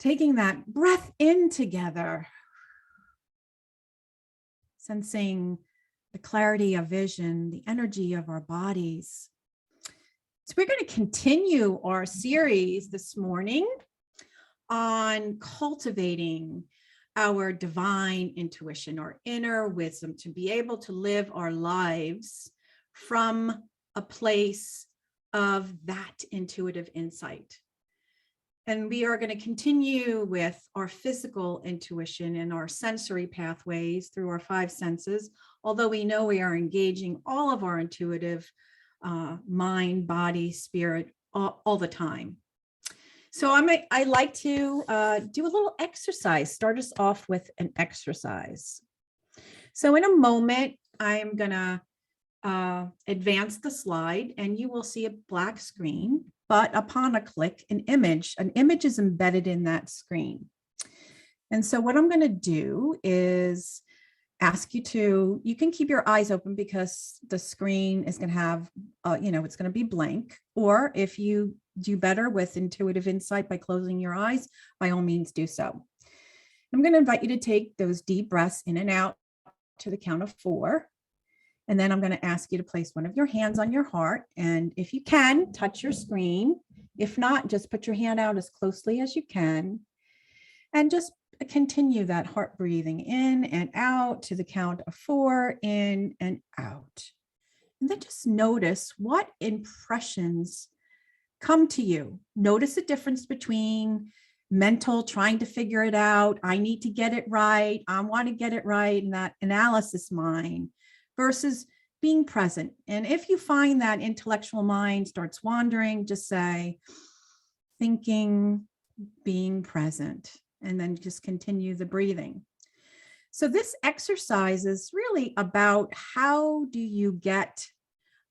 Taking that breath in together, sensing the clarity of vision, the energy of our bodies. So we're going to continue our series this morning on cultivating our divine intuition, our inner wisdom, to be able to live our lives from a place of that intuitive insight. And we are going to continue with our physical intuition and our sensory pathways through our five senses, although we know we are engaging all of our intuitive mind, body, spirit all the time. So I like to do a little exercise, start us off with an exercise. So in a moment, I'm going to advance the slide and you will see a black screen, but upon a click, an image is embedded in that screen. And so what I'm going to do is ask you to, you can keep your eyes open because the screen is going to have, it's going to be blank. Or if you do better with intuitive insight by closing your eyes, by all means do so. I'm going to invite you to take those deep breaths in and out to the count of 4. And then I'm going to ask you to place one of your hands on your heart. And if you can, touch your screen. If not, just put your hand out as closely as you can. And just continue that heart breathing in and out to the count of 4, in and out. And then just notice what impressions come to you. Notice the difference between mental, trying to figure it out. I need to get it right. I want to get it right. And that analysis mind versus being present. And if you find that intellectual mind starts wandering, just say, thinking, being present, and then just continue the breathing. So this exercise is really about how do you get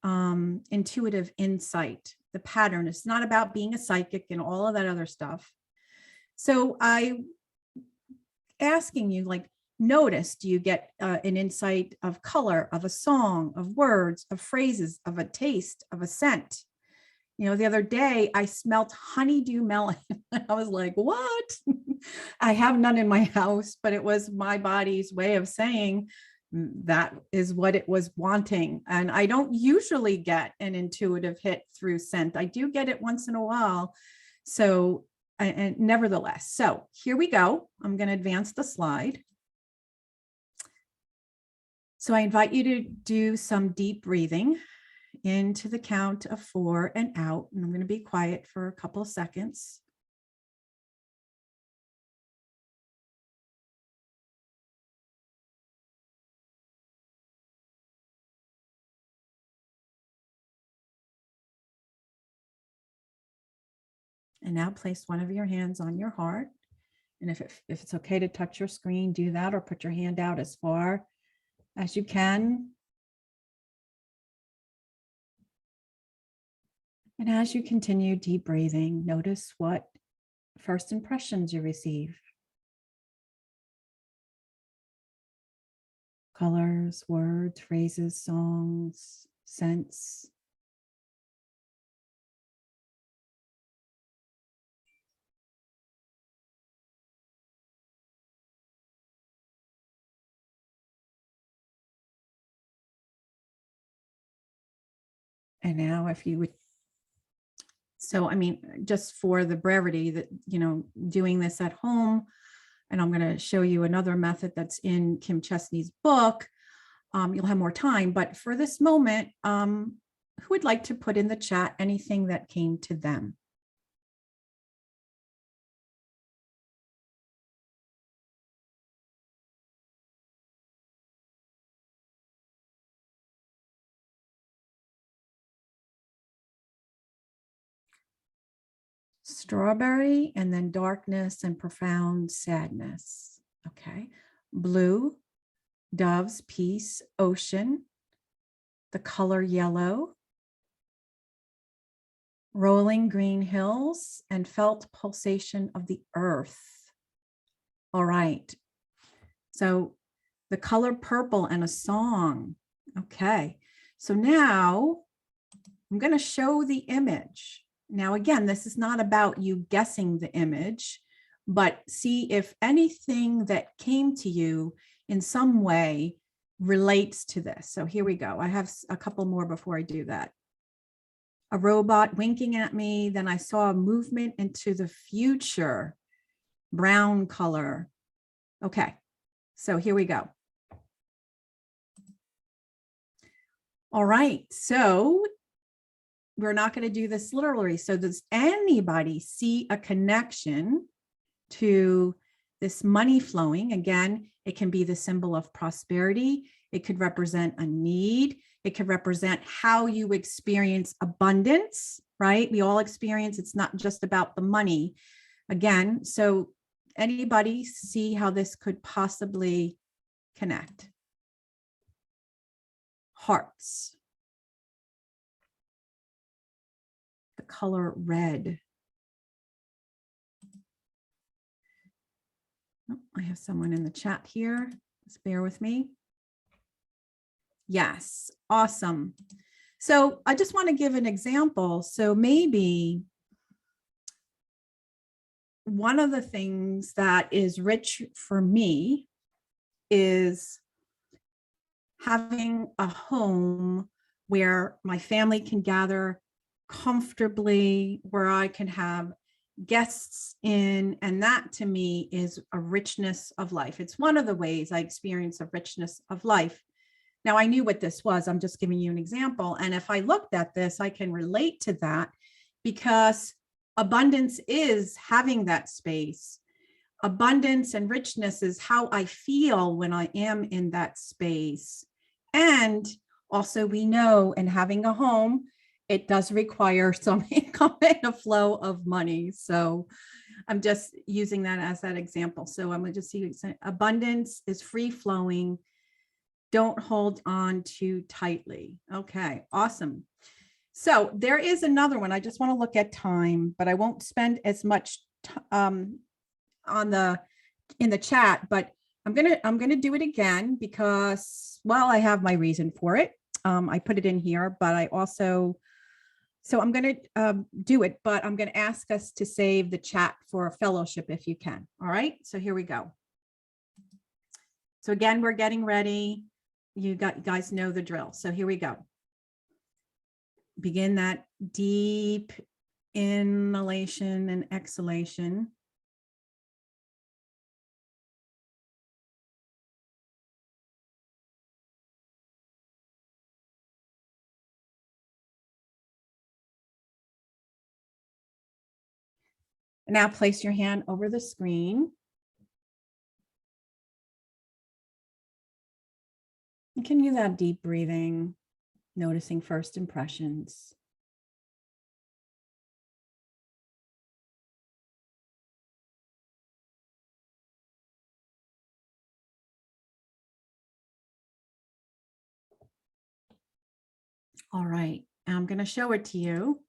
intuitive insight, the pattern. It's not about being a psychic and all of that other stuff. So I asking you, like, notice, do you get an insight of color, of a song, of words, of phrases, of a taste, of a scent? The other day I smelt honeydew melon. I was like, what? I have none in my house, but it was my body's way of saying that is what it was wanting. And I don't usually get an intuitive hit through scent. I do get it once in a while. So, and nevertheless, so here we go. I'm going to advance the slide. So I invite you to do some deep breathing into the count of 4 and out. And I'm going to be quiet for a couple of seconds. And now place one of your hands on your heart. And if it's okay to touch your screen, do that, or put your hand out as far as you can. And as you continue deep breathing, notice what first impressions you receive. Colors, words, phrases, songs, scents. And now if you would, so, just for the brevity that, doing this at home, and I'm going to show you another method that's in Kim Chesney's book. You'll have more time, but for this moment, who would like to put in the chat anything that came to them? Strawberry, and then darkness and profound sadness. Okay. Blue, doves, peace, ocean, the color yellow, rolling green hills, and felt pulsation of the earth. All right. So the color purple and a song. Okay. So now I'm going to show the image. Now, again, this is not about you guessing the image. but see if anything that came to you in some way relates to this. So here we go. I have a couple more before I do that. A robot winking at me. Then I saw a movement into the future, brown color. Okay, so here we go. All right, so we're not going to do this literally. So does anybody see a connection to this money flowing? Again, it can be the symbol of prosperity. It could represent a need. It could represent how you experience abundance, right? We all experience, it's not just about the money. Again, so anybody see how this could possibly connect? Hearts. The color red. Oh, I have someone in the chat here. Just bear with me. Yes, awesome. So I just want to give an example. So maybe one of the things that is rich for me is having a home where my family can gather comfortably, where I can have guests in, and that to me is a richness of life. It's one of the ways I experience a richness of life. Now, I knew what this was. I'm just giving you an example. And if I looked at this, I can relate to that because abundance is having that space. Abundance and richness is how I feel when I am in that space. And also we know in having a home, it does require some income and a flow of money. So I'm just using that as that example. So I'm going to just see abundance is free flowing. Don't hold on too tightly. Okay, awesome. So there is another one. I just want to look at time, but I won't spend as much in the chat, but I'm gonna do it again because, well, I have my reason for it. I put it in here, but I also, so I'm gonna do it, but I'm gonna ask us to save the chat for a fellowship if you can. All right, so here we go. So again, we're getting ready. You guys know the drill. So here we go. Begin that deep inhalation and exhalation. Now place your hand over the screen. You can use that deep breathing, noticing first impressions. All right, I'm going to show it to you.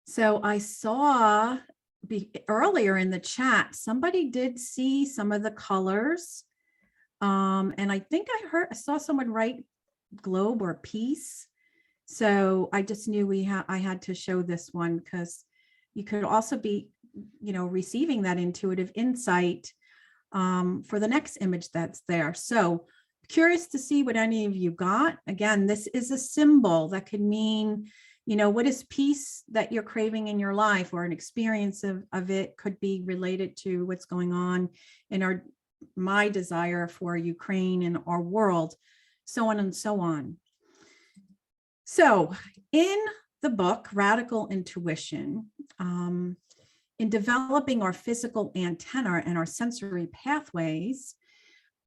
So I saw earlier in the chat, somebody did see some of the colors. And I think I saw someone write globe or peace. So I just knew I had to show this one because you could also be, receiving that intuitive insight for the next image that's there. So curious to see what any of you got. Again, this is a symbol that could mean, what is peace that you're craving in your life, or an experience of it could be related to what's going on in my desire for Ukraine and our world, so on and so on. So in the book, Radical Intuition, in developing our physical antenna and our sensory pathways,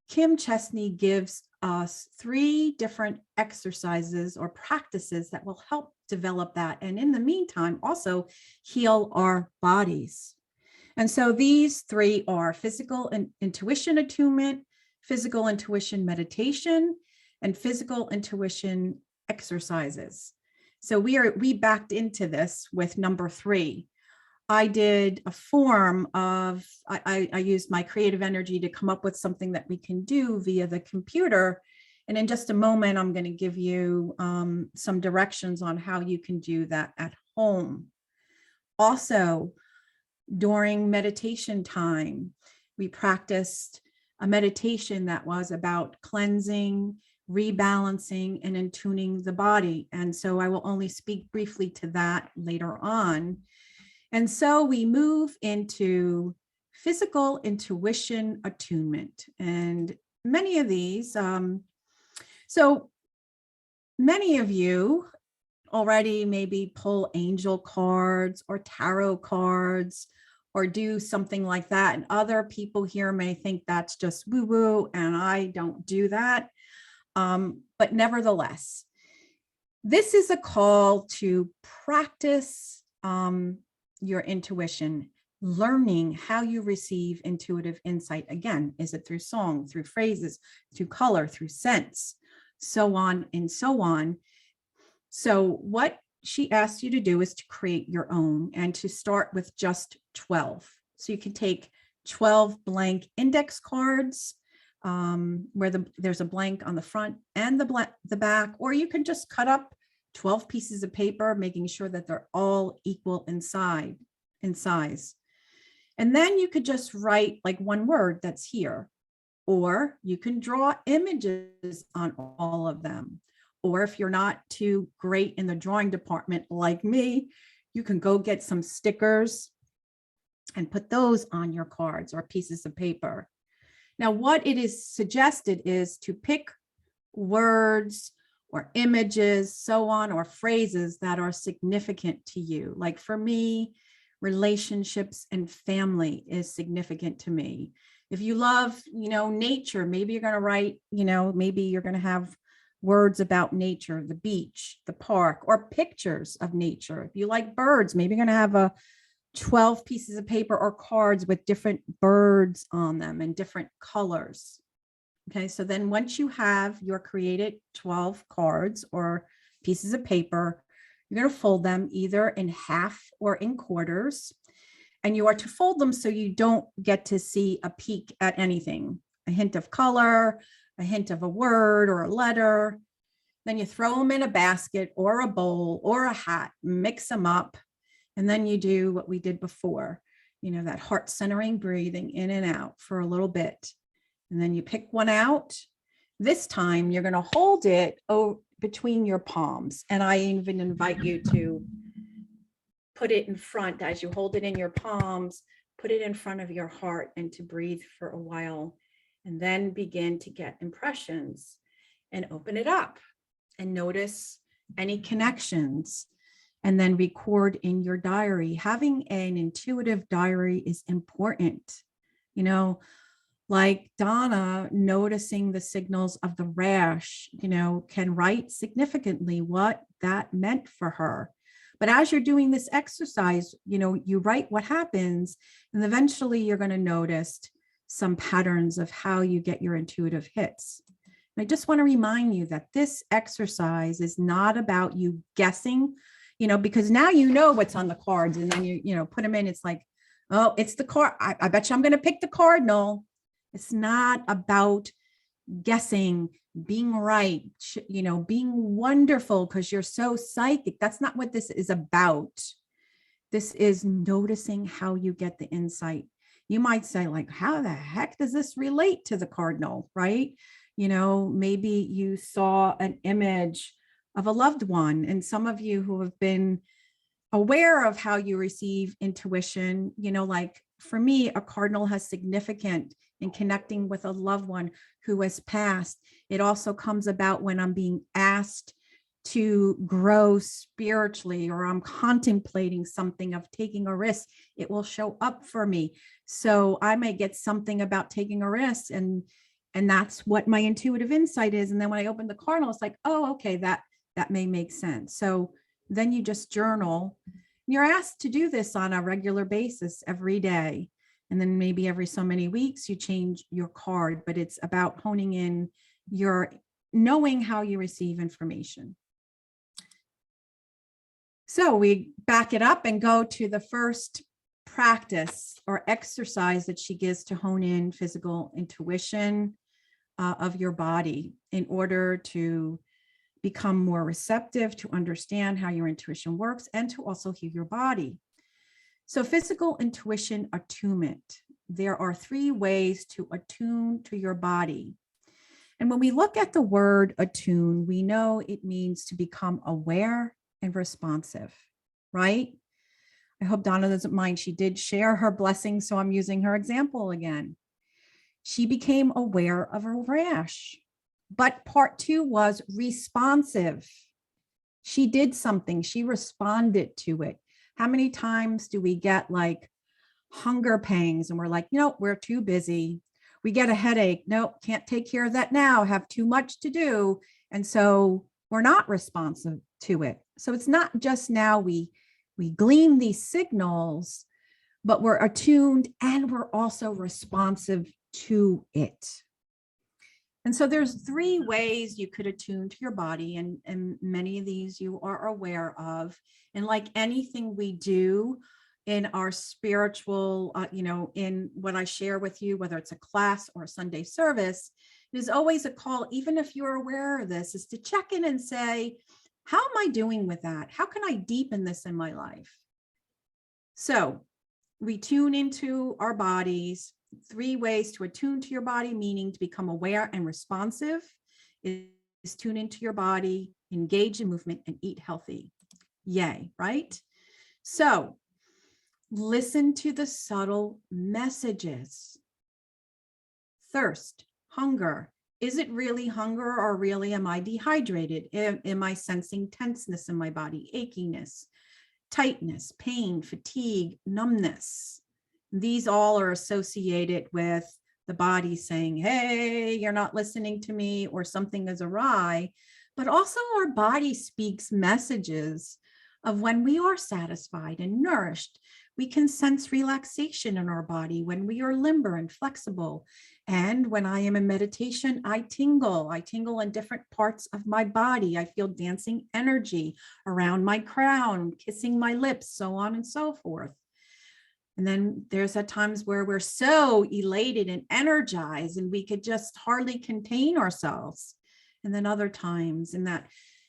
Kim Chesney gives us 3 different exercises or practices that will help develop that. And in the meantime, also heal our bodies. And so these 3 are physical and intuition attunement, physical intuition meditation, and physical intuition exercises. So we backed into this with number 3. I did a form of, I used my creative energy to come up with something that we can do via the computer. And in just a moment, I'm going to give you some directions on how you can do that at home. Also, During meditation time, we practiced a meditation that was about cleansing, rebalancing, and attuning the body. And so I will only speak briefly to that later on. And so we move into physical intuition attunement. And many of these, so many of you already maybe pull angel cards or tarot cards or do something like that. And other people here may think that's just woo-woo, and I don't do that. But nevertheless, this is a call to practice your intuition, learning how you receive intuitive insight. Again, is it through song, through phrases, through color, through sense, so on and so on. So what she asked you to do is to create your own and to start with just 12. So you can take 12 blank index cards where there's a blank on the front and the back, or you can just cut up 12 pieces of paper, making sure that they're all equal in size. And then you could just write like one word that's here, or you can draw images on all of them. Or if you're not too great in the drawing department like me, you can go get some stickers and put those on your cards or pieces of paper. Now, what it is suggested is to pick words or images, so on, or phrases that are significant to you. Like for me, relationships and family is significant to me. If you love, nature, maybe you're going to write, maybe you're going to have words about nature, the beach, the park, or pictures of nature. If you like birds, maybe you're going to have 12 pieces of paper or cards with different birds on them and different colors. Okay, so then once you have your created 12 cards or pieces of paper, you're going to fold them either in half or in quarters. And you are to fold them so you don't get to see a peek at anything, a hint of color, a hint of a word or a letter. Then you throw them in a basket or a bowl or a hat, mix them up. And then you do what we did before, that heart centering breathing in and out for a little bit. And then you pick one out. This time you're going to hold it between your palms. And I even invite you to put it in front as you hold it in your palms, put it in front of your heart and to breathe for a while. And then begin to get impressions and open it up and notice any connections, and then record in your diary. Having an intuitive diary is important. Like Donna noticing the signals of the rash, can write significantly what that meant for her. But as you're doing this exercise, you write what happens, and eventually you're going to notice some patterns of how you get your intuitive hits. And I just want to remind you that this exercise is not about you guessing, because now you know what's on the cards, and then you put them in. It's like, oh, it's the card. I bet you I'm going to pick the cardinal. It's not about guessing, being right, being wonderful because you're so psychic. That's not what this is about. This is noticing how you get the insight. You might say, like, how the heck does this relate to the cardinal, right? Maybe you saw an image of a loved one, and some of you who have been aware of how you receive intuition, like for me, a cardinal has significant in connecting with a loved one who has passed. It also comes about when I'm being asked to grow spiritually, or I'm contemplating something of taking a risk. It will show up for me. So I may get something about taking a risk, and that's what my intuitive insight is. And then when I open the cardinal, it's like, oh, okay, that may make sense. So then you just journal. You're asked to do this on a regular basis every day. And then maybe every so many weeks you change your card, but it's about honing in your knowing how you receive information. So we back it up and go to the first practice or exercise that she gives to hone in physical intuition of your body in order to become more receptive, to understand how your intuition works, and to also heal your body. So physical intuition attunement. There are 3 ways to attune to your body. And when we look at the word attune, we know it means to become aware and responsive, right? I hope Donna doesn't mind. She did share her blessing, so I'm using her example again. She became aware of a rash, but part 2 was responsive. She did something, she responded to it. How many times do we get like hunger pangs and we're like, no, we're too busy. We get a headache. Nope, can't take care of that now. Have too much to do. And so we're not responsive to it. So it's not just now we glean these signals, but we're attuned and we're also responsive to it. And so there's 3 ways you could attune to your body, and many of these you are aware of. And like anything we do in our spiritual, in what I share with you, whether it's a class or a Sunday service, it is always a call, even if you're aware of this, is to check in and say, how am I doing with that? How can I deepen this in my life? So we tune into our bodies. 3 ways to attune to your body, meaning to become aware and responsive, is tune into your body, engage in movement, and eat healthy. Yay, right? So listen to the subtle messages. Thirst, hunger. Is it really hunger, or really am I dehydrated? Am I sensing tenseness in my body, achiness, tightness, pain, fatigue, numbness? These all are associated with the body saying, hey, you're not listening to me, or something is awry. But also our body speaks messages of when we are satisfied and nourished. We can sense relaxation in our body when we are limber and flexible. And when I am in meditation, I tingle. I tingle in different parts of my body. I feel dancing energy around my crown, kissing my lips, so on and so forth. And then there's at times where we're so elated and energized and we could just hardly contain ourselves. And then other times in that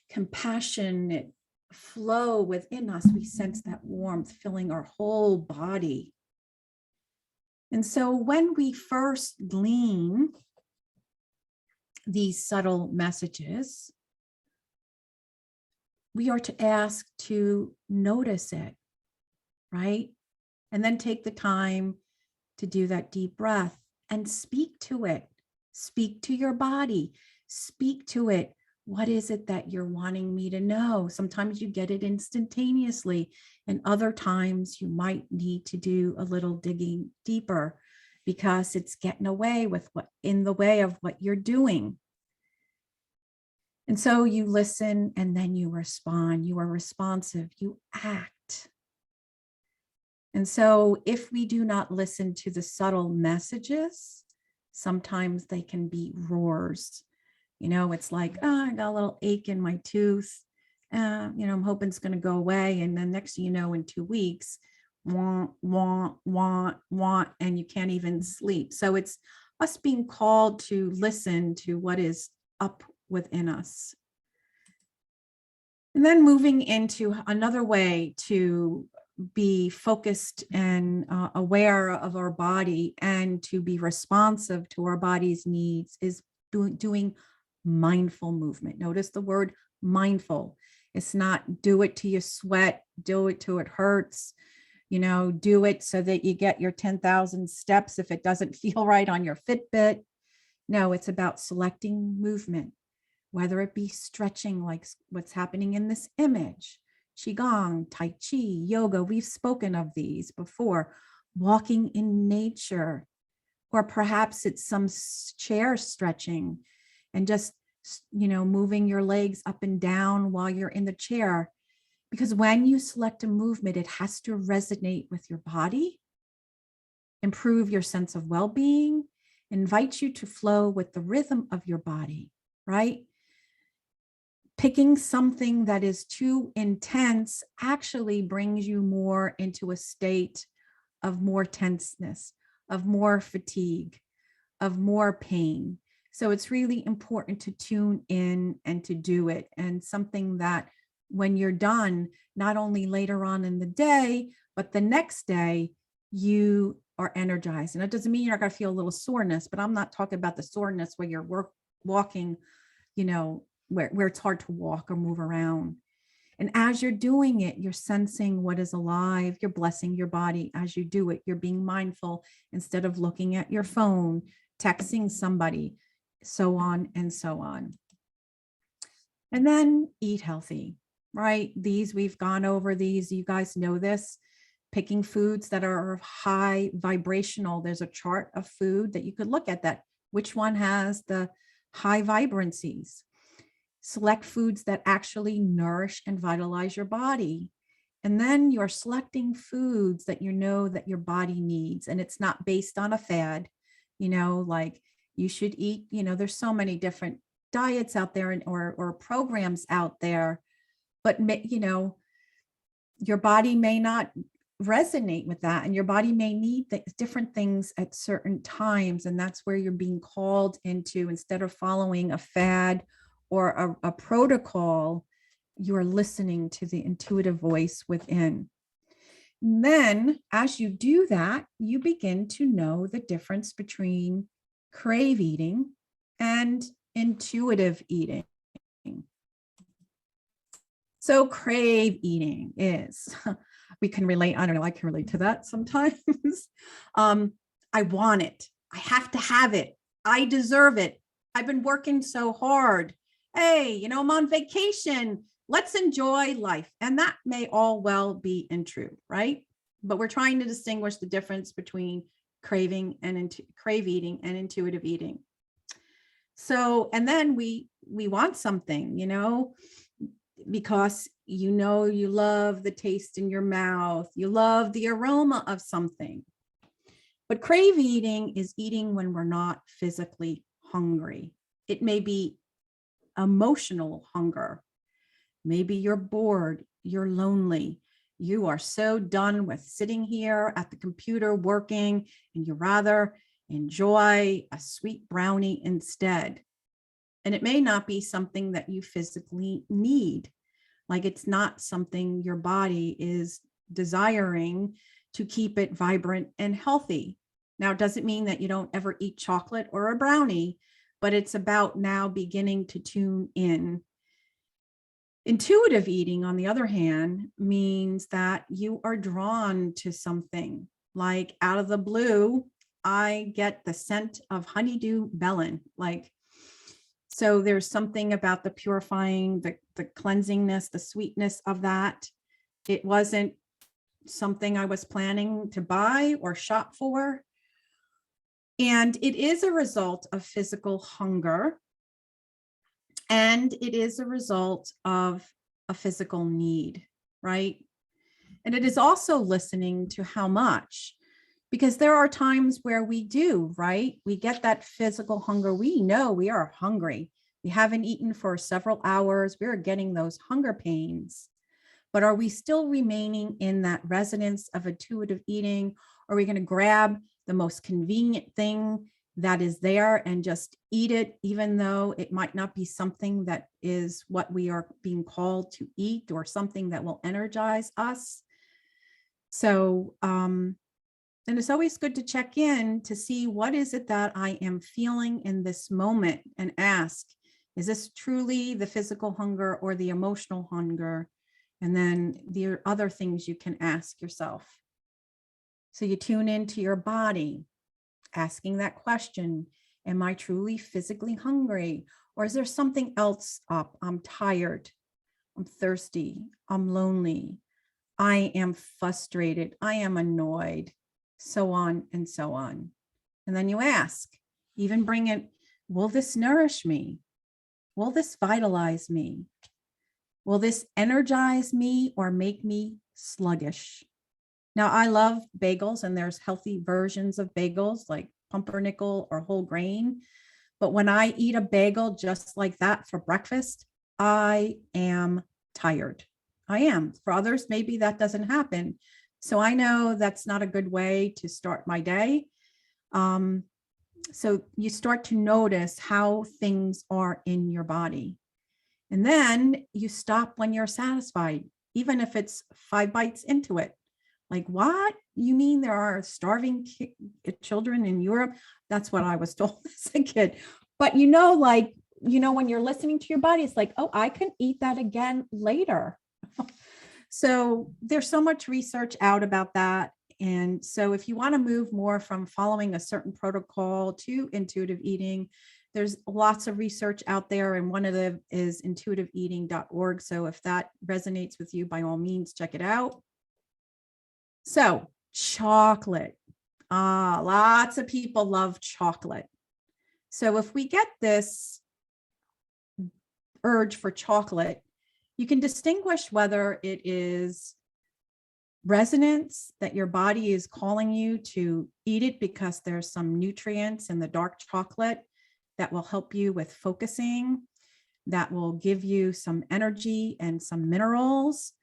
compassionate flow within us, we sense that warmth filling our whole body. And so when we first glean these subtle messages, we are to ask to notice it, right? And then take the time to do that deep breath and speak to it. Speak to your body. Speak to it. What is it that you're wanting me to know? Sometimes you get it instantaneously, and other times you might need to do a little digging deeper because it's getting away with in the way of what you're doing. And so you listen and then you respond. You are responsive. You act. And so if we do not listen to the subtle messages, sometimes they can be roars. It's like, oh, I got a little ache in my tooth. I'm hoping it's going to go away. And then next thing you know, in 2 weeks, want, and you can't even sleep. So it's us being called to listen to what is up within us. And then moving into another way to be focused and aware of our body and to be responsive to our body's needs is doing mindful movement. Notice the word mindful. It's not do it till you sweat, do it till it hurts, do it so that you get your 10,000 steps if it doesn't feel right on your Fitbit. No, it's about selecting movement, whether it be stretching like what's happening in this image, Qigong, Tai Chi, yoga, we've spoken of these before, walking in nature, or perhaps it's some chair stretching and just, moving your legs up and down while you're in the chair. Because when you select a movement, it has to resonate with your body, improve your sense of well-being, invite you to flow with the rhythm of your body, right? Picking something that is too intense actually brings you more into a state of more tenseness, of more fatigue, of more pain. So it's really important to tune in and to do it. And something that when you're done, not only later on in the day, but the next day you are energized. And it doesn't mean you're not going to feel a little soreness, but I'm not talking about the soreness where you're walking, where it's hard to walk or move around. And as you're doing it, you're sensing what is alive. You're blessing your body as you do it. You're being mindful instead of looking at your phone, texting somebody, so on and so on. And then eat healthy, right? We've gone over these. You guys know this. Picking foods that are high vibrational. There's a chart of food that you could look at that. Which one has the high vibrancies? Select foods that actually nourish and vitalize your body. And then you're selecting foods that you know that your body needs. And it's not based on a fad, like you should eat, there's so many different diets out there or programs out there, but your body may not resonate with that, and your body may need different things at certain times. And that's where you're being called into, instead of following a fad or a protocol, you are listening to the intuitive voice within. And then as you do that, you begin to know the difference between crave eating and intuitive eating. So crave eating is, we can relate, I don't know, I can relate to that sometimes. I want it. I have to have it. I deserve it. I've been working so hard. Hey, I'm on vacation. Let's enjoy life. And that may all well be and true, right? But we're trying to distinguish the difference between crave eating and intuitive eating. So, and then we want something, because you love the taste in your mouth, you love the aroma of something. But crave eating is eating when we're not physically hungry. It may be emotional hunger. Maybe you're bored, you're lonely, you are so done with sitting here at the computer working, and you rather enjoy a sweet brownie instead. And it may not be something that you physically need. Like it's not something your body is desiring to keep it vibrant and healthy. Now, it doesn't mean that you don't ever eat chocolate or a brownie, but it's about now beginning to tune in. Intuitive eating, on the other hand, means that you are drawn to something. Like out of the blue, I get the scent of honeydew melon. So there's something about the purifying, the cleansingness, the sweetness of that. It wasn't something I was planning to buy or shop for. And it is a result of physical hunger. And it is a result of a physical need, right? And it is also listening to how much, because there are times where we do, right? We get that physical hunger. We know we are hungry. We haven't eaten for several hours. We're getting those hunger pains. But are we still remaining in that resonance of intuitive eating? Or are we going to grab the most convenient thing that is there and just eat it, even though it might not be something that is what we are being called to eat or something that will energize us? So, and it's always good to check in to see what is it that I am feeling in this moment, and ask, is this truly the physical hunger or the emotional hunger? And then the other things you can ask yourself. So you tune into your body, asking that question, am I truly physically hungry? Or is there something else up? I'm tired, I'm thirsty, I'm lonely, I am frustrated, I am annoyed, so on and so on. And then you ask, even bring it, will this nourish me? Will this vitalize me? Will this energize me or make me sluggish? Now, I love bagels, and there's healthy versions of bagels like pumpernickel or whole grain. But when I eat a bagel just like that for breakfast, I am tired. I am. For others, maybe that doesn't happen. So I know that's not a good way to start my day. So you start to notice how things are in your body. And then you stop when you're satisfied, even if it's 5 bites into it. Like, what? You mean there are starving children in Europe? That's what I was told as a kid. But like, when you're listening to your body, it's like, oh, I can eat that again later. So there's so much research out about that. And so if you want to move more from following a certain protocol to intuitive eating, there's lots of research out there. And one of them is intuitiveeating.org. So if that resonates with you, by all means, check it out. So chocolate. Lots of people love chocolate. So if we get this urge for chocolate, you can distinguish whether it is resonance, that your body is calling you to eat it because there's some nutrients in the dark chocolate that will help you with focusing, that will give you some energy and some minerals.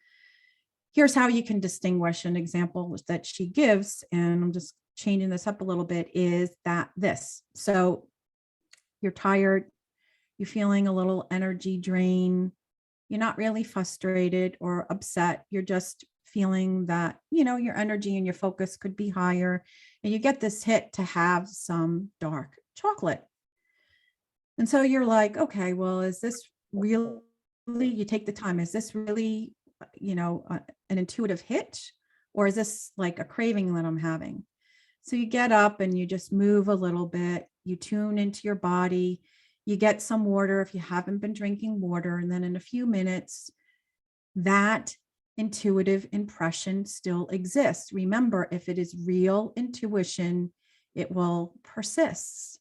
Here's how you can distinguish. An example that she gives, and I'm just changing this up a little bit, is that this. So you're tired, you're feeling a little energy drain, you're not really frustrated or upset, you're just feeling that, your energy and your focus could be higher, and you get this hit to have some dark chocolate. And so you're like, okay, well, is this really, you take the time, is this really, an intuitive hit, or is this like a craving that I'm having? So you get up and you just move a little bit, you tune into your body, you get some water if you haven't been drinking water, and then in a few minutes, that intuitive impression still exists. Remember, if it is real intuition, it will persist.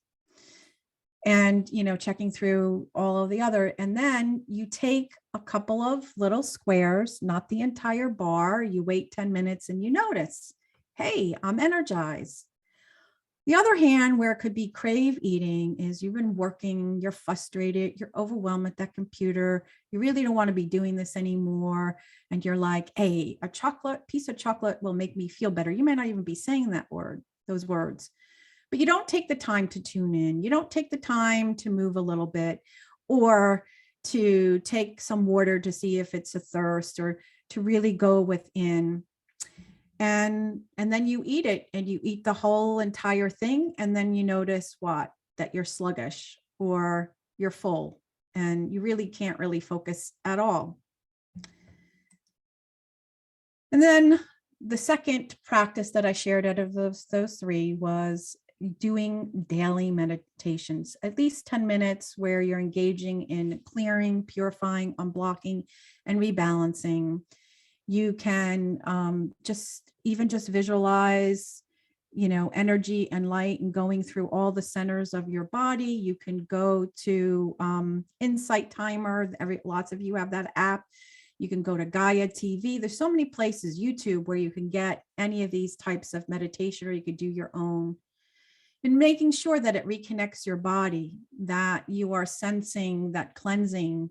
And, checking through all of the other, and then you take a couple of little squares, not the entire bar. You wait 10 minutes and you notice, hey, I'm energized. The other hand, where it could be crave eating, is you've been working, you're frustrated, you're overwhelmed at that computer, you really don't want to be doing this anymore. And you're like, hey, a piece of chocolate will make me feel better. You may not even be saying those words, but you don't take the time to tune in. You don't take the time to move a little bit, or to take some water to see if it's a thirst, or to really go within. And then you eat it, and you eat the whole entire thing. And then you notice that you're sluggish, or you're full, and you really can't really focus at all. And then the second practice that I shared out of those three was doing daily meditations, at least 10 minutes, where you're engaging in clearing, purifying, unblocking, and rebalancing. You can just visualize, energy and light, and going through all the centers of your body. You can go to Insight Timer. Lots of you have that app. You can go to Gaia TV. There's so many places, YouTube, where you can get any of these types of meditation, or you could do your own. And making sure that it reconnects your body, that you are sensing that cleansing,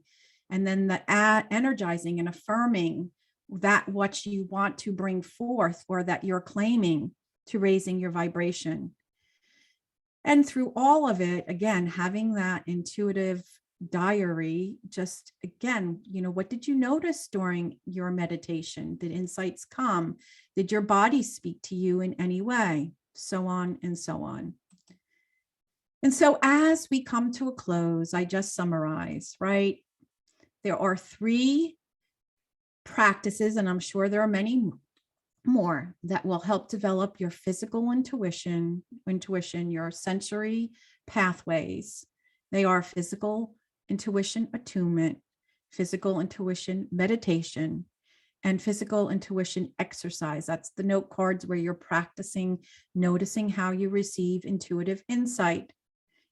and then the energizing and affirming that what you want to bring forth, or that you're claiming, to raising your vibration. And through all of it, again, having that intuitive diary, just again, what did you notice during your meditation? Did insights come? Did your body speak to you in any way? So on and so on. And so as we come to a close, I just summarize, right? There are 3 practices, and I'm sure there are many more, that will help develop your physical intuition, your sensory pathways. They are physical intuition attunement, physical intuition meditation, and physical intuition exercise. That's the note cards where you're practicing noticing how you receive intuitive insight.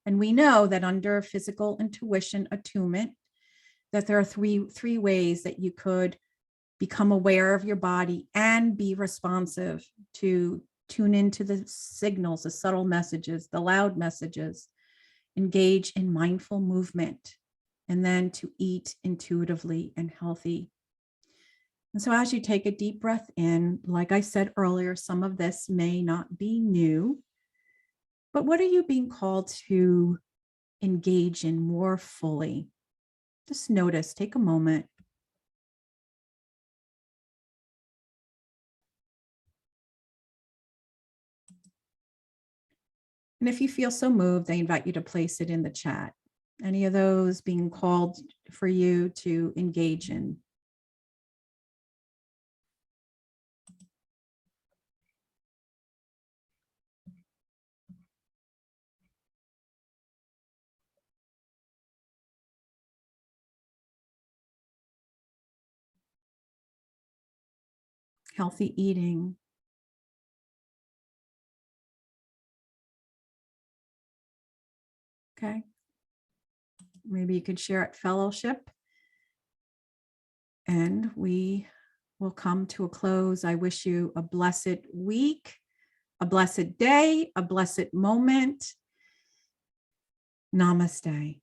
And we know that under physical intuition attunement, that there are three ways that you could become aware of your body and be responsive, to tune into the signals, the subtle messages, the loud messages, engage in mindful movement, and then to eat intuitively and healthy. And so as you take a deep breath in, like I said earlier, some of this may not be new, but what are you being called to engage in more fully? Just notice, take a moment. And if you feel so moved, I invite you to place it in the chat. Any of those being called for you to engage in. Healthy eating. Okay. Maybe you could share at fellowship. And we will come to a close. I wish you a blessed week, a blessed day, a blessed moment. Namaste.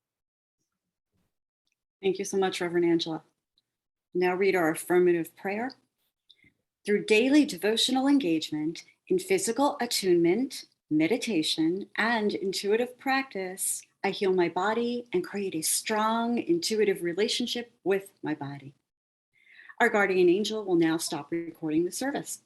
Thank you so much, Reverend Angela. Now read our affirmative prayer. Through daily devotional engagement in physical attunement, meditation, and intuitive practice, I heal my body and create a strong, intuitive relationship with my body. Our guardian angel will now stop recording the service.